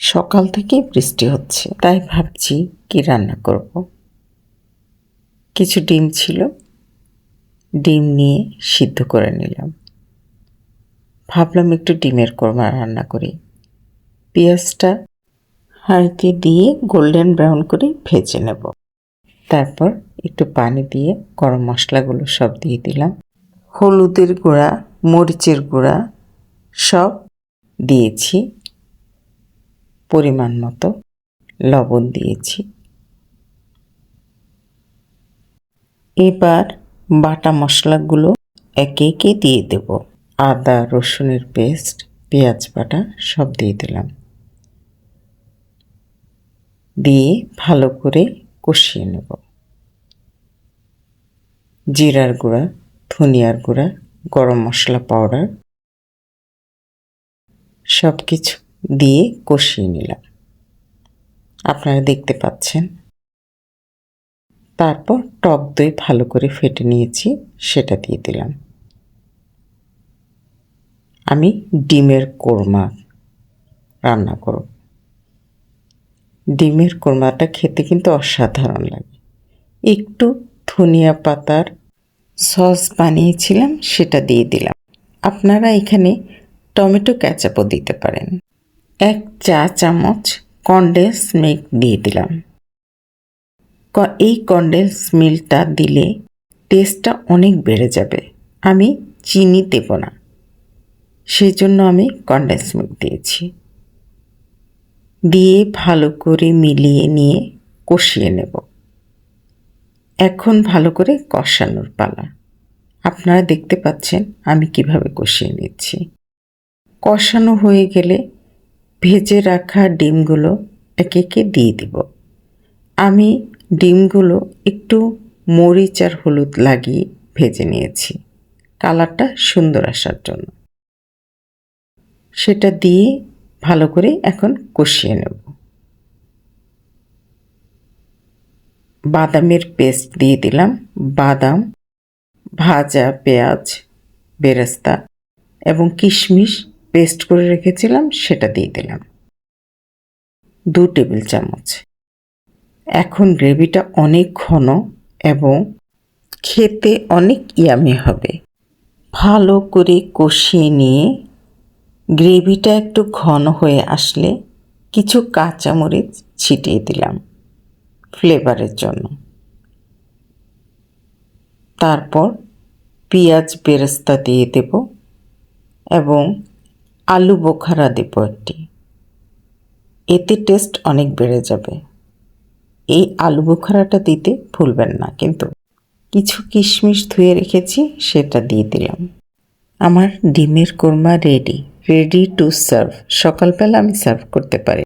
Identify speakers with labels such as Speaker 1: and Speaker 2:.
Speaker 1: সকাল থেকেই বৃষ্টি হচ্ছে, তাই ভাবছি কি রান্না করব। কিছু ডিম ছিল, ডিম নিয়ে সিদ্ধ করে নিলাম। ভাবলাম একটু ডিমের কোরমা রান্না করি। পেঁয়াজটা হাঁড়িতে দিয়ে গোল্ডেন ব্রাউন করে ভেজে নেব। তারপর একটু পানি দিয়ে গরম মশলাগুলো সব দিয়ে দিলাম। হলুদের গুঁড়া, মরিচের গুঁড়া সব দিয়েছি। পরিমাণ মতো লবণ দিয়েছি। এবার বাটা মশলাগুলো একে একে দিয়ে দেব। আদা রসুনের পেস্ট, পেঁয়াজ বাটা সব দিয়ে দিলাম। দিয়ে ভালো করে কষিয়ে নেব। জিরার গুঁড়া, ধনিয়ার গুঁড়া, গরম মশলা পাউডার সব কিছু দিয়ে কষিয়ে নিলাম। আপনারা দেখতে পাচ্ছেন। তারপর টক দই ভালো করে ফেটে নিয়েছি, সেটা দিয়ে দিলাম। আমি ডিমের কোরমা রান্না করব। ডিমের কোরমাটা খেতে কিন্তু অসাধারণ লাগে। একটু ধনিয়া পাতার সস বানিয়েছিলাম, সেটা দিয়ে দিলাম। আপনারা এখানে টমেটো ক্যাচাপও দিতে পারেন। 1 চা চামচ কনডেন্স মিল্ক দিয়ে দিলাম। এই কনডেন্স মিল্কটা দিলে টেস্টটা অনেক বেড়ে যাবে। আমি চিনি দেব না, সেই জন্য আমি কনডেন্স মিল্ক দিয়েছি। দিয়ে ভালো করে মিলিয়ে নিয়ে কষিয়ে নেব। এখন ভালো করে কষানোর পালা। আপনারা দেখতে পাচ্ছেন আমি কিভাবে কষিয়ে নিচ্ছি। কষানো হয়ে গেলে ভেজে রাখা ডিমগুলো একে একে দিয়ে দিব। আমি ডিমগুলো একটু মরিচ আর হলুদ লাগিয়ে ভেজে নিয়েছি, কালারটা সুন্দর আসার জন্য। সেটা দিয়ে ভালো করে এখন কষিয়ে নেব। বাদামের পেস্ট দিয়ে দিলাম। বাদাম, ভাজা পেঁয়াজ, বেরেস্তা এবং কিশমিশ পেস্ট করে রেখেছিলাম, সেটা দিয়ে দিলাম 2 টেবিল চামচ। এখন গ্রেভিটা অনেক ঘন এবং খেতে অনেক ইয়ামি হবে। ভালো করে কষিয়ে নিয়ে গ্রেভিটা একটু ঘন হয়ে আসলে কিছু কাঁচামরিচ ছিটিয়ে দিলাম ফ্লেভারের জন্য। তারপর পেঁয়াজ বেরেস্তা দিয়ে দেব এবং আলু বোখারা দেব একটি। এতে টেস্ট অনেক বেড়ে যাবে। এই আলু বোখারাটা দিতে ভুলবেন না কিন্তু। কিছু কিশমিশ ধুয়ে রেখেছি, সেটা দিয়ে দিলাম। আমার ডিমের কোরমা রেডি টু সার্ভ। সকালবেলা আমি সার্ভ করতে পারি।